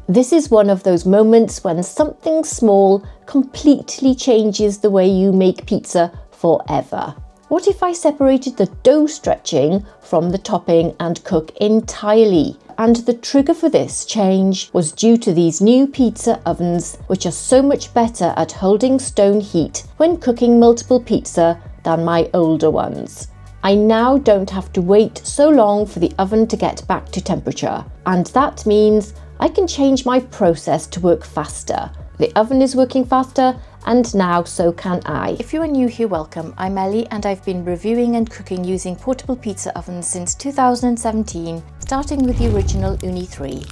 This is one of those moments when something small completely changes the way you make pizza forever. What if I separated the dough stretching from the topping and cook entirely? And the trigger for this change was due to these new pizza ovens, which are so much better at holding stone heat when cooking multiple pizza than my older ones. I now don't have to wait so long for the oven to get back to temperature, and that means I can change my process to work faster. The oven is working faster, and now so can I. If you are new here, welcome. I'm Ellie, and I've been reviewing and cooking using portable pizza ovens since 2017, starting with the original Ooni 3.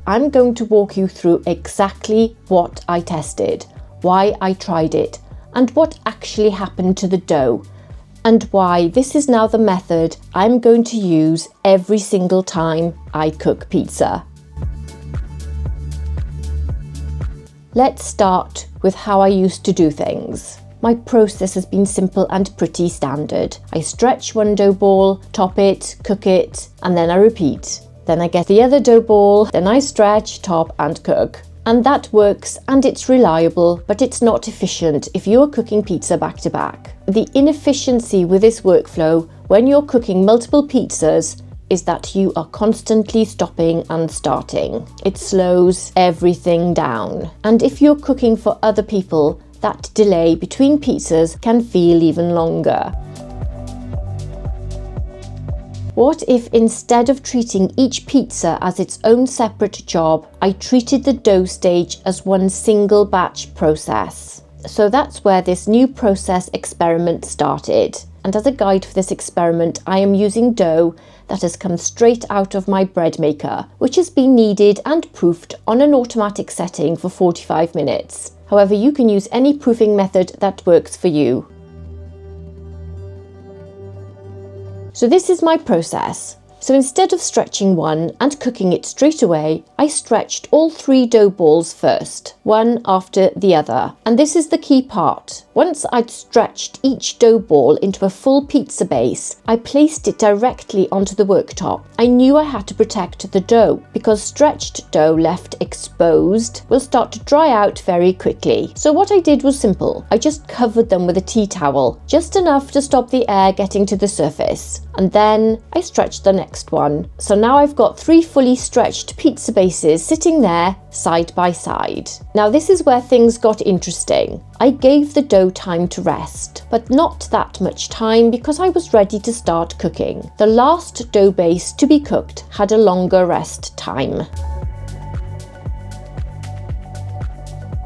I'm going to walk you through exactly what I tested, why I tried it, and what actually happened to the dough, and why this is now the method I'm going to use every single time I cook pizza. Let's start with how I used to do things. My process has been simple and pretty standard. I stretch one dough ball, top it, cook it, and then I repeat. Then I get the other dough ball, then I stretch, top and cook. And that works and it's reliable, but it's not efficient if you're cooking pizza back to back. The inefficiency with this workflow when you're cooking multiple pizzas is that you are constantly stopping and starting. It slows everything down. And if you're cooking for other people, that delay between pizzas can feel even longer. What if instead of treating each pizza as its own separate job, I treated the dough stage as one single batch process? So that's where this new process experiment started. And as a guide for this experiment, I am using dough that has come straight out of my bread maker, which has been kneaded and proofed on an automatic setting for 45 minutes. However, you can use any proofing method that works for you. So this is my process. So instead of stretching one and cooking it straight away, I stretched all 3 dough balls first, one after the other. And this is the key part. Once I'd stretched each dough ball into a full pizza base, I placed it directly onto the worktop. I knew I had to protect the dough because stretched dough left exposed will start to dry out very quickly. So what I did was simple. I just covered them with a tea towel, just enough to stop the air getting to the surface. And then I stretched the next one. So now I've got 3 fully stretched pizza bases sitting there side by side. Now this is where things got interesting. I gave the dough time to rest, but not that much time because I was ready to start cooking. The last dough base to be cooked had a longer rest time.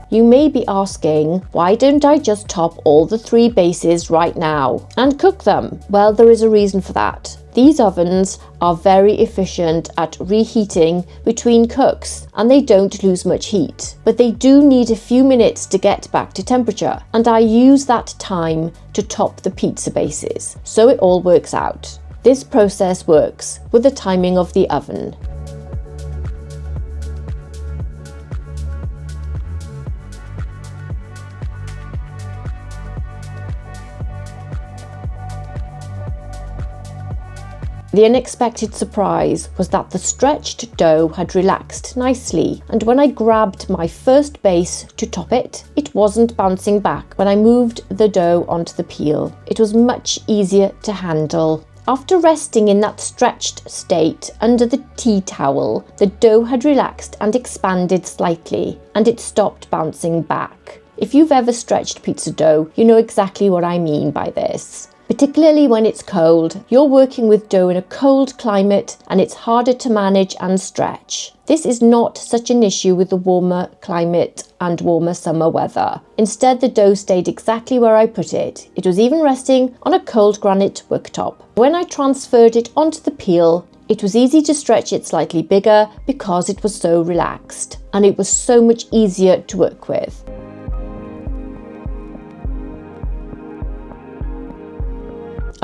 You may be asking, why don't I just top all the 3 bases right now and cook them? Well, there is a reason for that. These ovens are very efficient at reheating between cooks and they don't lose much heat, but they do need a few minutes to get back to temperature, and I use that time to top the pizza bases, so it all works out. This process works with the timing of the oven. The unexpected surprise was that the stretched dough had relaxed nicely, and when I grabbed my first base to top it, it wasn't bouncing back when I moved the dough onto the peel. It was much easier to handle. After resting in that stretched state under the tea towel, the dough had relaxed and expanded slightly, and it stopped bouncing back. If you've ever stretched pizza dough, you know exactly what I mean by this. Particularly when it's cold, you're working with dough in a cold climate and it's harder to manage and stretch. This is not such an issue with the warmer climate and warmer summer weather. Instead, the dough stayed exactly where I put it. It was even resting on a cold granite worktop. When I transferred it onto the peel, it was easy to stretch it slightly bigger because it was so relaxed, and it was so much easier to work with.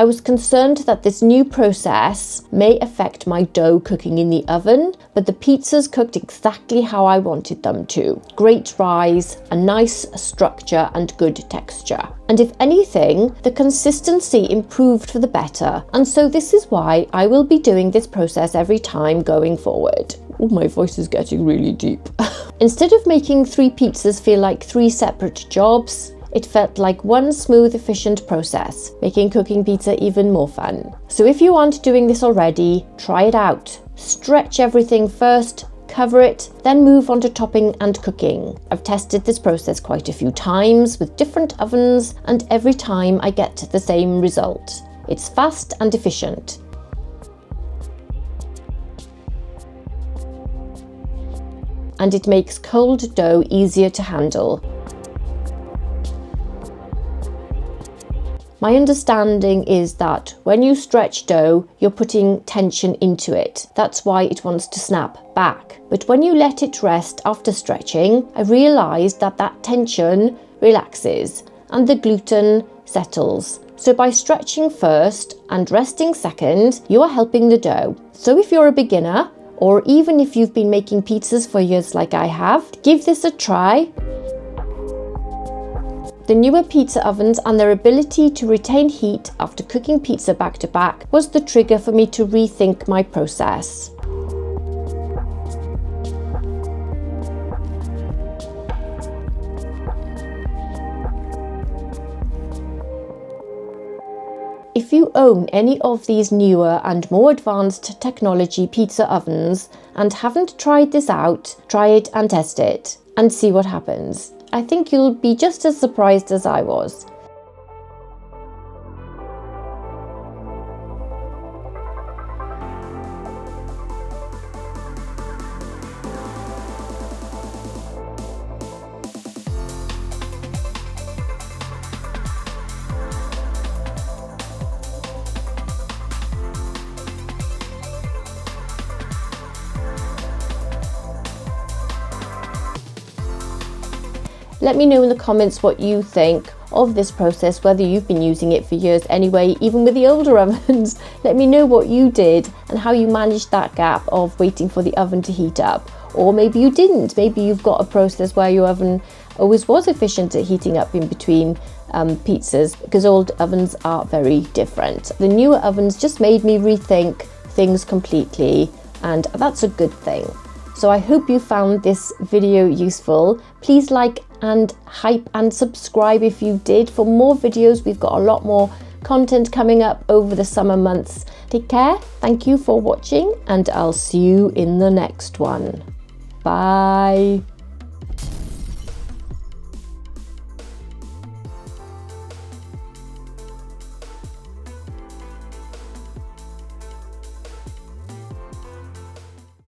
I was concerned that this new process may affect my dough cooking in the oven, but the pizzas cooked exactly how I wanted them to. Great rise, a nice structure and good texture. And if anything, the consistency improved for the better. And so this is why I will be doing this process every time going forward. Oh, my voice is getting really deep. Instead of making 3 pizzas feel like 3 separate jobs, it felt like one smooth, efficient process, making cooking pizza even more fun. So if you aren't doing this already, try it out. Stretch everything first, cover it, then move on to topping and cooking. I've tested this process quite a few times with different ovens, and every time I get the same result. It's fast and efficient. And it makes cold dough easier to handle. My understanding is that when you stretch dough, you're putting tension into it. That's why it wants to snap back. But when you let it rest after stretching, I realized that that tension relaxes and the gluten settles. So by stretching first and resting second, you are helping the dough. So if you're a beginner, or even if you've been making pizzas for years like I have, give this a try. The newer pizza ovens and their ability to retain heat after cooking pizza back to back was the trigger for me to rethink my process. If you own any of these newer and more advanced technology pizza ovens and haven't tried this out, try it and test it and see what happens. I think you'll be just as surprised as I was. Let me know in the comments what you think of this process, whether you've been using it for years anyway, even with the older ovens. Let me know what you did and how you managed that gap of waiting for the oven to heat up. Or maybe you didn't. Maybe you've got a process where your oven always was efficient at heating up in between pizzas, because old ovens are very different. The newer ovens just made me rethink things completely, and that's a good thing. So I hope you found this video useful. Please like and hype and subscribe if you did for more videos. We've got a lot more content coming up over the summer months. Take care, thank you for watching, and I'll see you in the next one. Bye.